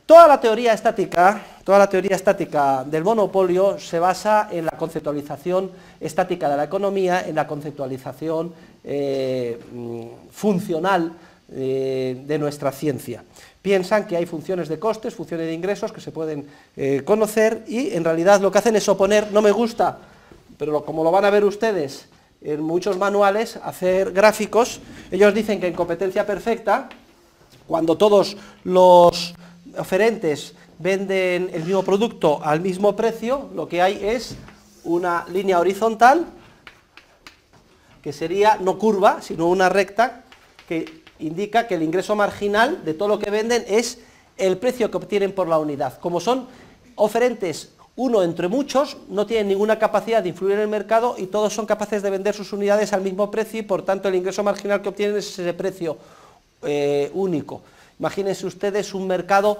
Toda la teoría estática del monopolio se basa en la conceptualización estática de la economía, en la conceptualización funcional de nuestra ciencia. Piensan que hay funciones de costes, funciones de ingresos que se pueden conocer y en realidad lo que hacen es oponer, no me gusta, pero como lo van a ver ustedes en muchos manuales, hacer gráficos. Ellos dicen que en competencia perfecta, cuando todos los oferentes venden el mismo producto al mismo precio, lo que hay es una línea horizontal, que sería no curva, sino una recta, que indica que el ingreso marginal de todo lo que venden es el precio que obtienen por la unidad. Como son oferentes uno entre muchos, no tienen ninguna capacidad de influir en el mercado y todos son capaces de vender sus unidades al mismo precio y por tanto el ingreso marginal que obtienen es ese precio único. Imagínense ustedes un mercado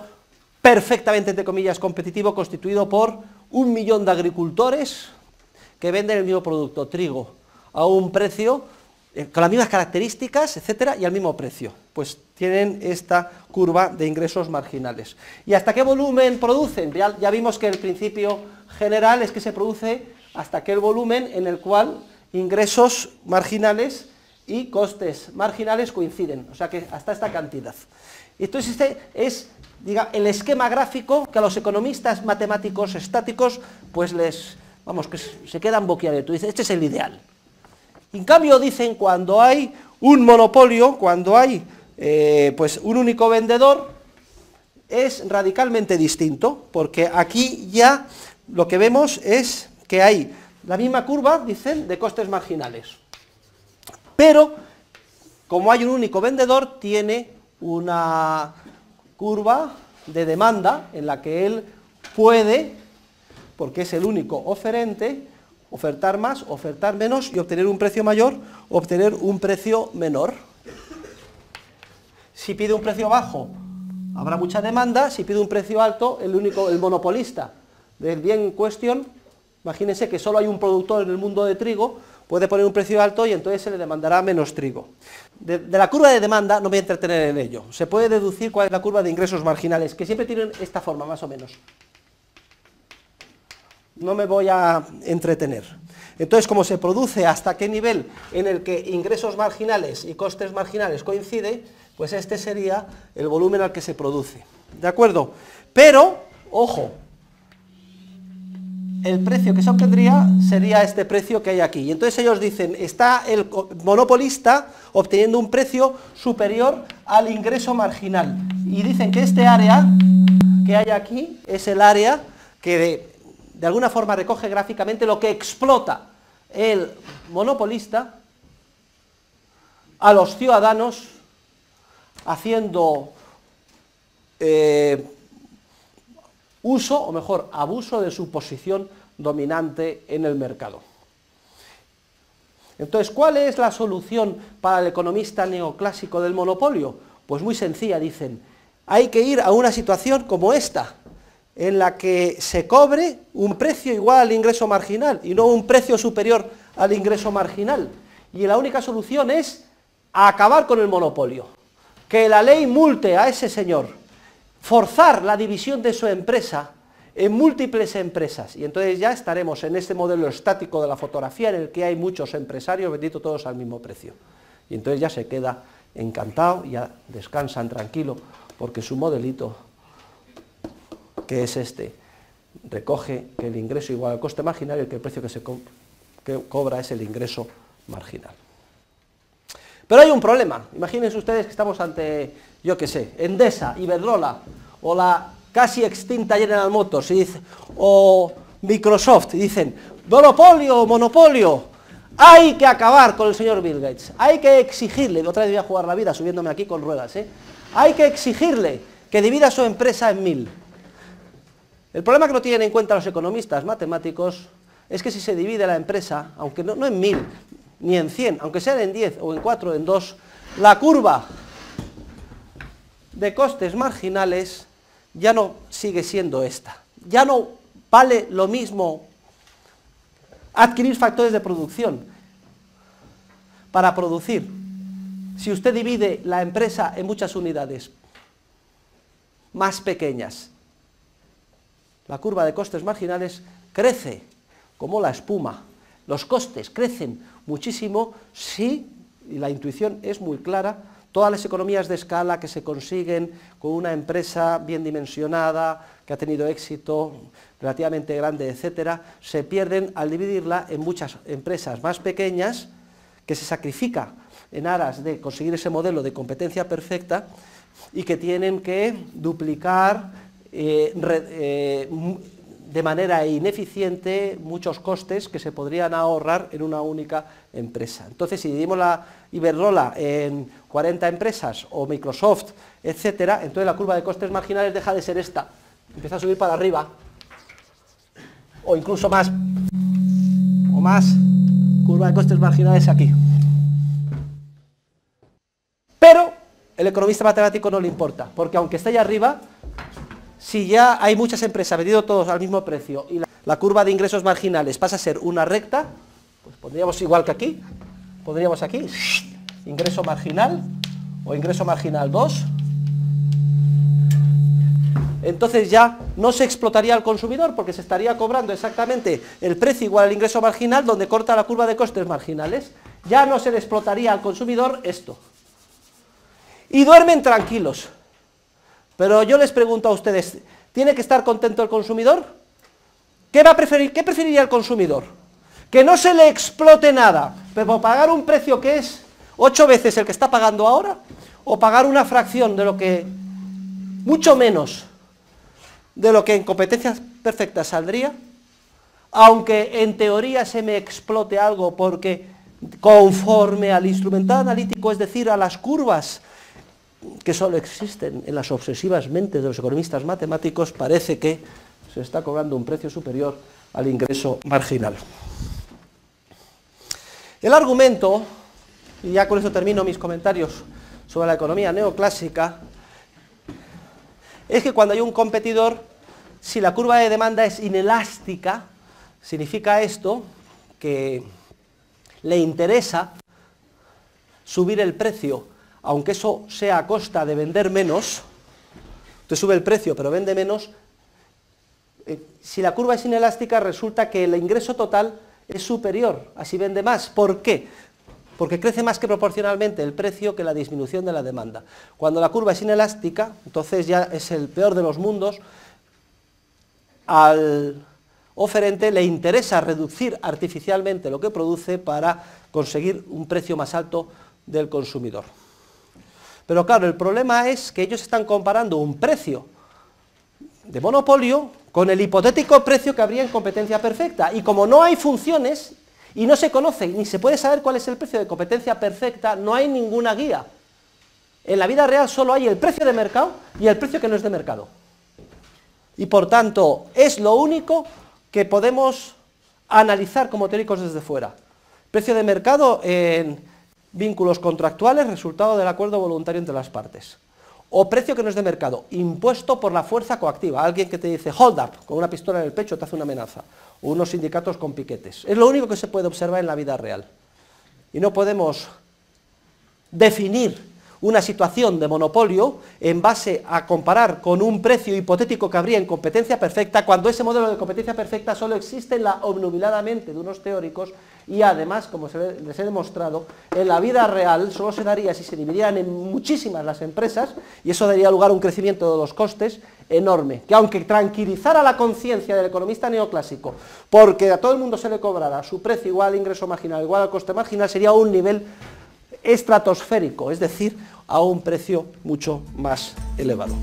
perfectamente, entre comillas, competitivo, constituido por 1 millón de agricultores que venden el mismo producto, trigo, a un precio, con las mismas características, etcétera, y al mismo precio. Pues tienen esta curva de ingresos marginales. ¿Y hasta qué volumen producen? Ya vimos que el principio general es que se produce hasta aquel volumen en el cual ingresos marginales y costes marginales coinciden, o sea que hasta esta cantidad. Entonces este es, diga, el esquema gráfico que a los economistas matemáticos estáticos pues que se quedan boquiabiertos. Dicen, este es el ideal. En cambio dicen, cuando hay un monopolio, cuando hay pues un único vendedor, es radicalmente distinto, porque aquí ya lo que vemos es que hay la misma curva, dicen, de costes marginales. Pero, como hay un único vendedor, tiene una curva de demanda en la que él puede, porque es el único oferente, ofertar más, ofertar menos y obtener un precio mayor, obtener un precio menor. Si pide un precio bajo, habrá mucha demanda. Si pide un precio alto, el monopolista del bien en cuestión, imagínense que solo hay un productor en el mundo de trigo, puede poner un precio alto y entonces se le demandará menos trigo. De la curva de demanda no me voy a entretener en ello. Se puede deducir cuál es la curva de ingresos marginales, que siempre tienen esta forma, más o menos. No me voy a entretener. Entonces, como se produce hasta qué nivel en el que ingresos marginales y costes marginales coinciden, pues este sería el volumen al que se produce. ¿De acuerdo? Pero, ojo, el precio que se obtendría sería este precio que hay aquí. Y entonces ellos dicen, está el monopolista obteniendo un precio superior al ingreso marginal. Y dicen que este área que hay aquí es el área que de alguna forma recoge gráficamente lo que explota el monopolista a los ciudadanos haciendo uso, o mejor, abuso de su posición dominante en el mercado. Entonces, ¿cuál es la solución para el economista neoclásico del monopolio? Pues muy sencilla, dicen, hay que ir a una situación como esta, en la que se cobre un precio igual al ingreso marginal y no un precio superior al ingreso marginal. Y la única solución es acabar con el monopolio, que la ley multe a ese señor, forzar la división de su empresa en múltiples empresas, y entonces ya estaremos en este modelo estático de la fotografía en el que hay muchos empresarios vendiendo todos al mismo precio. Y entonces ya se queda encantado, ya descansan tranquilo, porque su modelito, que es este, recoge que el ingreso igual al coste marginal y que el precio que cobra es el ingreso marginal. Pero hay un problema. Imagínense ustedes que estamos ante, yo qué sé, Endesa, Iberdrola, o la casi extinta General Motors, o Microsoft, y dicen, monopolio, monopolio, hay que acabar con el señor Bill Gates, hay que exigirle, otra vez voy a jugar la vida subiéndome aquí con ruedas, hay que exigirle que divida su empresa en 1000. El problema que no tienen en cuenta los economistas matemáticos es que si se divide la empresa, aunque no en 1000, ni en 100, aunque sea en 10 o en 4 o en 2, la curva de costes marginales ya no sigue siendo esta. Ya no vale lo mismo adquirir factores de producción para producir. Si usted divide la empresa en muchas unidades, más pequeñas. La curva de costes marginales crece como la espuma. Los costes crecen muchísimo si, y la intuición es muy clara, todas las economías de escala que se consiguen con una empresa bien dimensionada, que ha tenido éxito relativamente grande, etcétera, se pierden al dividirla en muchas empresas más pequeñas, que se sacrifica en aras de conseguir ese modelo de competencia perfecta y que tienen que duplicar de manera ineficiente muchos costes que se podrían ahorrar en una única empresa. Entonces, si dividimos la Iberdrola en 40 empresas o Microsoft, etcétera, entonces la curva de costes marginales deja de ser esta, empieza a subir para arriba, o incluso más, curva de costes marginales aquí. Pero el economista matemático no le importa, porque aunque esté allá arriba, si ya hay muchas empresas vendiendo todos al mismo precio y la curva de ingresos marginales pasa a ser una recta, pues pondríamos igual que aquí, pondríamos aquí, ingreso marginal o ingreso marginal 2, entonces ya no se explotaría al consumidor porque se estaría cobrando exactamente el precio igual al ingreso marginal donde corta la curva de costes marginales, ya no se le explotaría al consumidor esto. Y duermen tranquilos. Pero yo les pregunto a ustedes, ¿tiene que estar contento el consumidor? ¿Qué va a preferir? ¿Qué preferiría el consumidor? Que no se le explote nada, pero pagar un precio que es 8 veces el que está pagando ahora, o pagar una fracción de lo que, mucho menos de lo que en competencias perfectas saldría, aunque en teoría se me explote algo porque conforme al instrumental analítico, es decir, a las curvas que solo existen en las obsesivas mentes de los economistas matemáticos, parece que se está cobrando un precio superior al ingreso marginal. El argumento, y ya con eso termino mis comentarios sobre la economía neoclásica, es que cuando hay un competidor, si la curva de demanda es inelástica, significa esto que le interesa subir el precio, aunque eso sea a costa de vender menos. Usted sube el precio pero vende menos. Si la curva es inelástica, resulta que el ingreso total es superior, así vende más. ¿Por qué? Porque crece más que proporcionalmente el precio que la disminución de la demanda. Cuando la curva es inelástica, entonces ya es el peor de los mundos. Al oferente le interesa reducir artificialmente lo que produce para conseguir un precio más alto del consumidor. Pero claro, el problema es que ellos están comparando un precio de monopolio con el hipotético precio que habría en competencia perfecta, y como no hay funciones y no se conoce ni se puede saber cuál es el precio de competencia perfecta, no hay ninguna guía. En la vida real solo hay el precio de mercado y el precio que no es de mercado. Y por tanto, es lo único que podemos analizar como teóricos desde fuera. Precio de mercado en vínculos contractuales, resultado del acuerdo voluntario entre las partes. O precio que no es de mercado, impuesto por la fuerza coactiva, alguien que te dice hold up, con una pistola en el pecho te hace una amenaza, o unos sindicatos con piquetes. Es lo único que se puede observar en la vida real. Y no podemos definir una situación de monopolio en base a comparar con un precio hipotético que habría en competencia perfecta, cuando ese modelo de competencia perfecta solo existe en la obnubiladamente de unos teóricos, y además, como les he demostrado, en la vida real solo se daría si se dividieran en muchísimas las empresas, y eso daría lugar a un crecimiento de los costes enorme, que aunque tranquilizara la conciencia del economista neoclásico, porque a todo el mundo se le cobrara su precio igual al ingreso marginal, igual al coste marginal, sería un nivel estratosférico, es decir, a un precio mucho más elevado.